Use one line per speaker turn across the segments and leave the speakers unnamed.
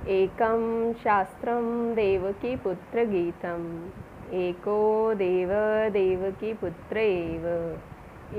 एकं शास्त्रं देवकीपुत्रगीतम् एको देव देवकीपुत्र एव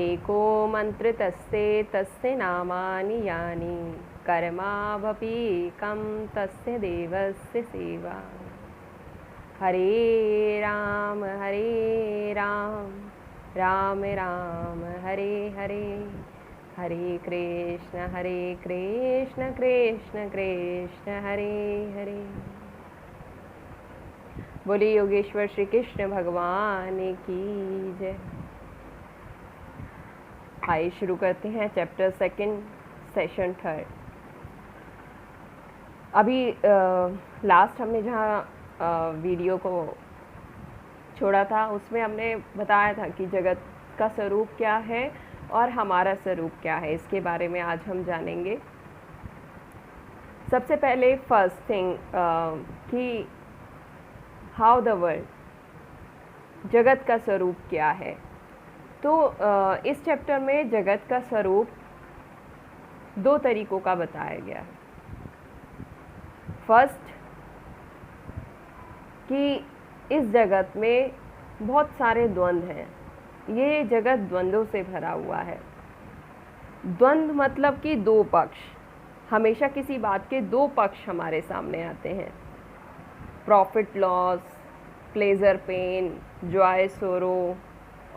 एको मन्त्र तस्य नामानि यानि कर्मावपि एकं तस्य देवस्य सेवा। हरे राम राम राम हरे हरे, हरे कृष्ण कृष्ण कृष्ण हरे हरे। बोलिए योगेश्वर श्री कृष्ण भगवान की जय। आइए शुरू करते हैं चैप्टर 2 सेशन 3। अभी लास्ट हमने जहाँ वीडियो को छोड़ा था उसमें हमने बताया था कि जगत का स्वरूप क्या है और हमारा स्वरूप क्या है, इसके बारे में आज हम जानेंगे। सबसे पहले फर्स्ट थिंग कि हाउ द वर्ल्ड, जगत का स्वरूप क्या है। तो इस चैप्टर में जगत का स्वरूप 2 तरीकों का बताया गया है। फर्स्ट कि इस जगत में बहुत सारे द्वंद्व हैं, ये जगत द्वंद्वों से भरा हुआ है। द्वंद्व मतलब कि 2 पक्ष, हमेशा किसी बात के 2 पक्ष हमारे सामने आते हैं। Profit loss, pleasure pain, joy sorrow,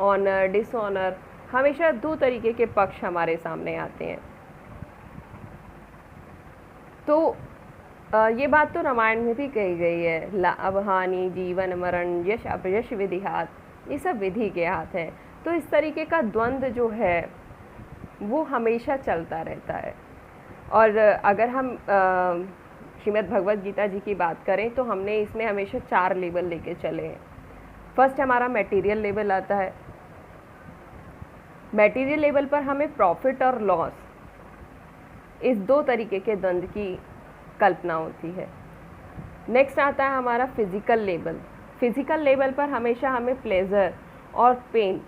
honour dishonour, हमेशा 2 तरीके के पक्ष हमारे सामने आते हैं। तो ये बात तो रामायण में भी कही गई है, लाभ हानि जीवन मरण यश अपयश विधि हाथ, ये सब विधि के हाथ है। तो इस तरीके का द्वंद्व जो है वो हमेशा चलता रहता है। और अगर हम श्रीमद् भगवद गीता जी की बात करें तो हमने इसमें हमेशा 4 लेवल लेके चले हैं। फर्स्ट हमारा मटेरियल लेवल आता है। मटेरियल लेवल पर हमें प्रॉफिट और लॉस, इस 2 तरीके के द्वंद्व की कल्पना होती है। नेक्स्ट आता है हमारा फिजिकल लेवल। फिजिकल लेवल पर हमेशा हमें प्लेजर और पेन,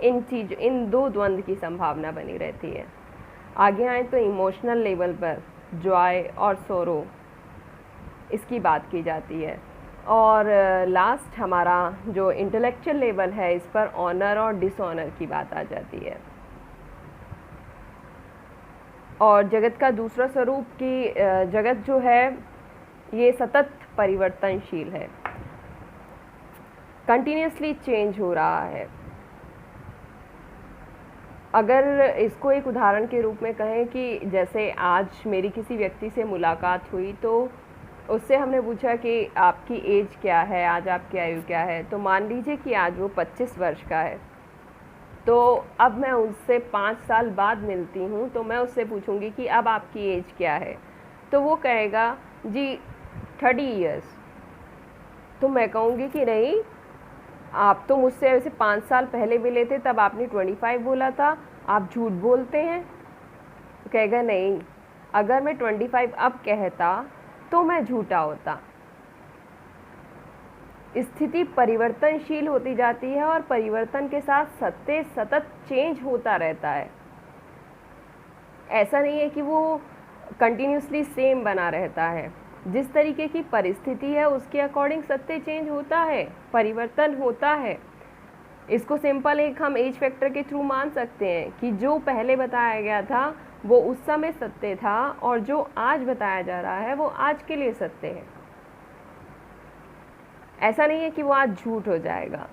इन 2 द्वंद्व की संभावना बनी रहती है। आगे आए तो इमोशनल लेवल पर जॉय और सोरो, इसकी बात की जाती है। और लास्ट हमारा जो इंटेलेक्चुअल लेवल है, इस पर ऑनर और डिसऑनर की बात आ जाती है। और जगत का दूसरा स्वरूप कि जगत जो है ये सतत परिवर्तनशील है, कंटिन्यूसली चेंज हो रहा है। अगर इसको एक उदाहरण के रूप में कहें कि जैसे आज मेरी किसी व्यक्ति से मुलाकात हुई तो उससे हमने पूछा कि आपकी एज क्या है, आज आपकी आयु क्या है। तो मान लीजिए कि आज वो 25 वर्ष का है, तो अब मैं उससे 5 साल बाद मिलती हूँ तो मैं उससे पूछूंगी कि अब आपकी एज क्या है, तो वो कहेगा जी 30 इयर्स। तो मैं कहूँगी कि नहीं, आप तो मुझसे ऐसे 5 साल पहले मिले थे, तब आपने 25 बोला था, आप झूठ बोलते हैं। तो कहेगा नहीं, अगर मैं 25 अब कहता तो मैं झूठा होता। स्थिति परिवर्तनशील होती जाती है और परिवर्तन के साथ सत्य सतत चेंज होता रहता है। ऐसा नहीं है कि वो कंटिन्यूसली सेम बना रहता है। जिस तरीके की परिस्थिति है उसके अकॉर्डिंग सत्य चेंज होता है, परिवर्तन होता है। इसको सिंपल एक हम एज फैक्टर के थ्रू मान सकते हैं कि जो पहले बताया गया था वो उस समय सत्य था और जो आज बताया जा रहा है वो आज के लिए सत्य है। ऐसा नहीं है कि वो आज झूठ हो जाएगा।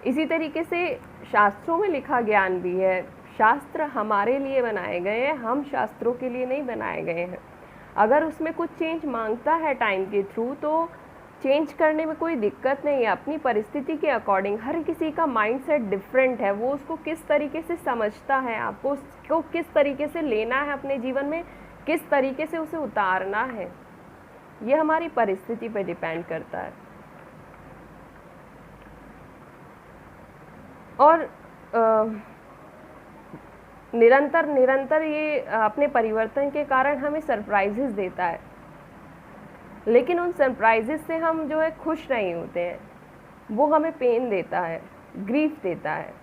इसी तरीके से शास्त्रों में लिखा ज्ञान भी है। शास्त्र हमारे लिए बनाए गए हैं, हम शास्त्रों के लिए नहीं बनाए गए हैं। अगर उसमें कुछ चेंज मांगता है टाइम के थ्रू तो चेंज करने में कोई दिक्कत नहीं है। अपनी परिस्थिति के अकॉर्डिंग, हर किसी का माइंडसेट डिफरेंट है, वो उसको किस तरीके से समझता है, आपको उसको किस तरीके से लेना है अपने जीवन में, किस तरीके से उसे उतारना है, ये हमारी परिस्थिति पर डिपेंड करता है। और निरंतर ये अपने परिवर्तन के कारण हमें सरप्राइजेस देता है, लेकिन उन सरप्राइजेस से हम जो है खुश नहीं होते हैं, वो हमें पेन देता है, ग्रीफ देता है।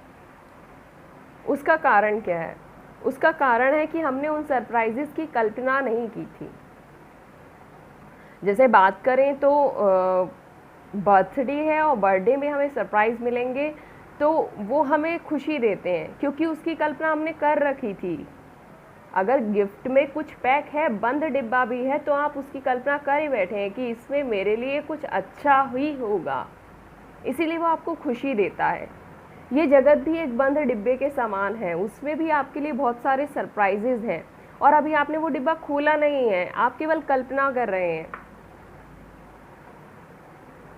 उसका कारण क्या है? उसका कारण है कि हमने उन सरप्राइजेस की कल्पना नहीं की थी। जैसे बात करें तो बर्थडे है और बर्थडे में हमें सरप्राइज़ मिलेंगे तो वो हमें खुशी देते हैं क्योंकि उसकी कल्पना हमने कर रखी थी। अगर गिफ्ट में कुछ पैक है, बंद डिब्बा भी है, तो आप उसकी कल्पना कर ही बैठे हैं कि इसमें मेरे लिए कुछ अच्छा ही होगा, इसीलिए वो आपको खुशी देता है। ये जगत भी एक बंद डिब्बे के समान है, उसमें भी आपके लिए बहुत सारे सरप्राइजेज हैं और अभी आपने वो डिब्बा खोला नहीं है, आप केवल कल्पना कर रहे हैं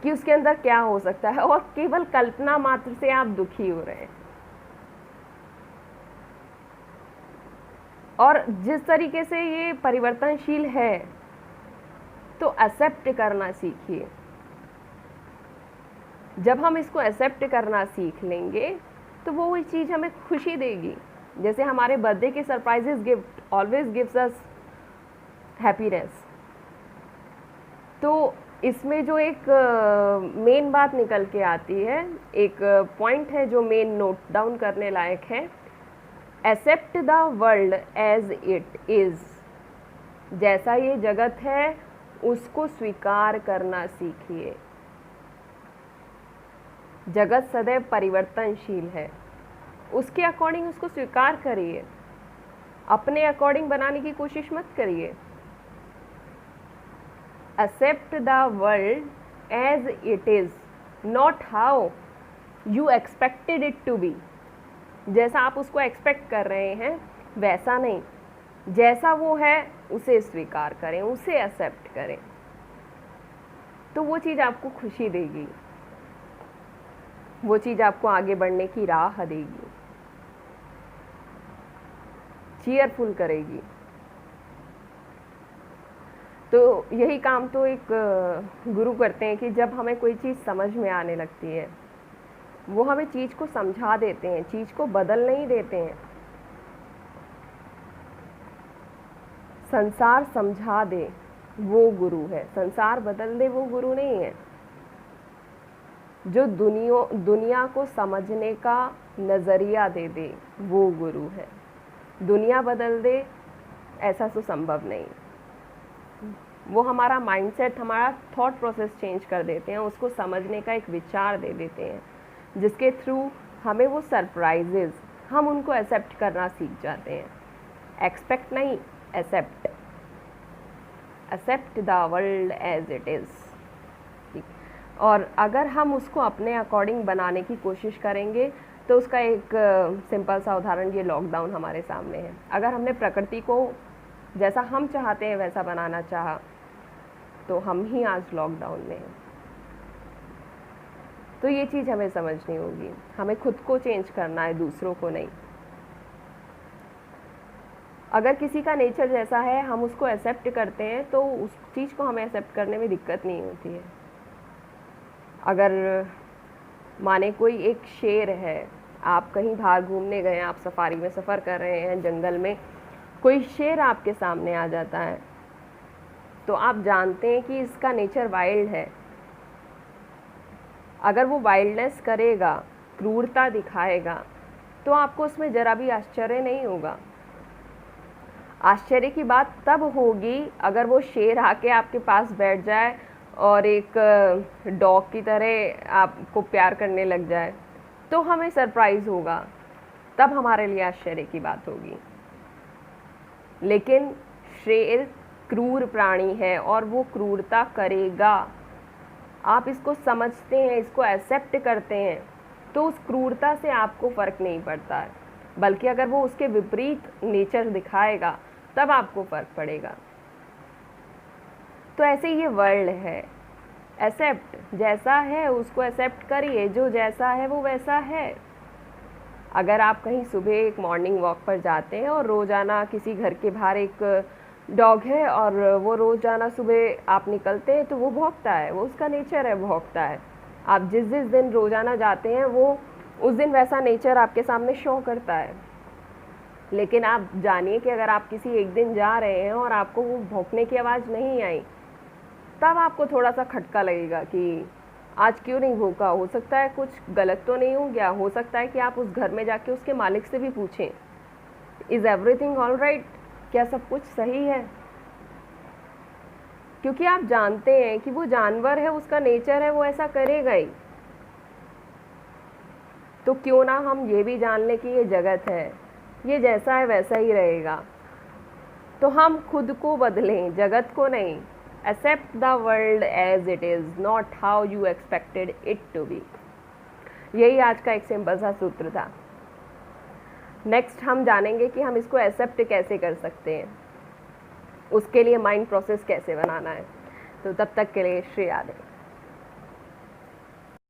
कि उसके अंदर क्या हो सकता है और केवल कल्पना मात्र से आप दुखी हो रहे हैं। और जिस तरीके से ये परिवर्तनशील है तो एक्सेप्ट करना सीखिए। जब हम इसको एक्सेप्ट करना सीख लेंगे तो वो चीज़ हमें खुशी देगी। जैसे हमारे बर्थडे के surprises gift always gives us happiness. तो इसमें जो एक मेन बात निकल के आती है, एक पॉइंट है जो मेन नोट डाउन करने लायक है, accept the world as it is. जैसा ये जगत है उसको स्वीकार करना सीखिए। जगत सदैव परिवर्तनशील है, उसके अकॉर्डिंग उसको स्वीकार करिए, अपने अकॉर्डिंग बनाने की कोशिश मत करिए। Accept the world as it is, not how you expected it to be. जैसा आप उसको एक्सपेक्ट कर रहे हैं वैसा नहीं, जैसा वो है उसे स्वीकार करें, उसे एक्सेप्ट करें, तो वो चीज़ आपको खुशी देगी, वो चीज़ आपको आगे बढ़ने की राह देगी, चीयरफुल करेगी। तो यही काम तो एक गुरु करते हैं कि जब हमें कोई चीज़ समझ में आने लगती है वो हमें चीज़ को समझा देते हैं, चीज़ को बदल नहीं देते हैं। संसार समझा दे वो गुरु है, संसार बदल दे वो गुरु नहीं है। जो दुनिया को समझने का नज़रिया दे दे वो गुरु है। दुनिया बदल दे ऐसा तो संभव नहीं। वो हमारा माइंडसेट, हमारा थॉट प्रोसेस चेंज कर देते हैं, उसको समझने का एक विचार दे देते हैं जिसके थ्रू हमें वो सरप्राइजेज, हम उनको एक्सेप्ट करना सीख जाते हैं। एक्सपेक्ट नहीं, accept. Accept the world as it is. और अगर हम उसको अपने अकॉर्डिंग बनाने की कोशिश करेंगे तो उसका एक सिंपल सा उदाहरण ये लॉकडाउन हमारे सामने है। अगर हमने प्रकृति को जैसा हम चाहते हैं वैसा बनाना चाहा तो हम ही आज लॉकडाउन में हैं। तो ये चीज़ हमें समझनी होगी, हमें खुद को चेंज करना है, दूसरों को नहीं। अगर किसी का नेचर जैसा है हम उसको एक्सेप्ट करते हैं तो उस चीज़ को हमें एक्सेप्ट करने में दिक्कत नहीं होती है। अगर माने कोई एक शेर है, आप कहीं बाहर घूमने गए, आप सफारी में सफ़र कर रहे हैं, जंगल में कोई शेर आपके सामने आ जाता है तो आप जानते हैं कि इसका नेचर वाइल्ड है। अगर वो वाइल्डनेस करेगा, क्रूरता दिखाएगा, तो आपको उसमें ज़रा भी आश्चर्य नहीं होगा। आश्चर्य की बात तब होगी अगर वो शेर आके आपके पास बैठ जाए और एक डॉग की तरह आपको प्यार करने लग जाए, तो हमें सरप्राइज़ होगा, तब हमारे लिए आश्चर्य की बात होगी। लेकिन शेर क्रूर प्राणी है और वो क्रूरता करेगा। आप इसको समझते हैं, इसको एक्सेप्ट करते हैं तो उस क्रूरता से आपको फ़र्क नहीं पड़ता है, बल्कि अगर वो उसके विपरीत नेचर दिखाएगा तब आपको फ़र्क पड़ेगा। तो ऐसे ये वर्ल्ड है, एक्सेप्ट, जैसा है उसको एक्सेप्ट करिए, जो जैसा है वो वैसा है। अगर आप कहीं सुबह एक मॉर्निंग वॉक पर जाते हैं और रोज़ाना किसी घर के बाहर एक डॉग है और वो रोज़ाना सुबह आप निकलते हैं तो वो भौंकता है, वो उसका नेचर है, भौंकता है। आप जिस जिस दिन रोज़ाना जाते हैं वो उस दिन वैसा नेचर आपके सामने शो करता है। लेकिन आप जानिए कि अगर आप किसी एक दिन जा रहे हैं और आपको वो भौंकने की आवाज़ नहीं आई, तब आपको थोड़ा सा खटका लगेगा कि आज क्यों नहीं भौंका, हो सकता है कुछ गलत तो नहीं हो गया। हो सकता है कि आप उस घर में जाके उसके मालिक से भी पूछें, इज़ एवरीथिंग ऑल राइट, क्या सब कुछ सही है। क्योंकि आप जानते हैं कि वो जानवर है, उसका नेचर है, वो ऐसा करेगा ही। तो क्यों ना हम ये भी जान लें कि ये जगत है, ये जैसा है वैसा ही रहेगा। तो हम खुद को बदलें, जगत को नहीं। Accept the world as it is, not how you expected it to be. यही आज का एक सिंपल सा सूत्र था। नेक्स्ट हम जानेंगे कि हम इसको एक्सेप्ट कैसे कर सकते हैं, उसके लिए माइंड प्रोसेस कैसे बनाना है। तो तब तक के लिए श्री राधे।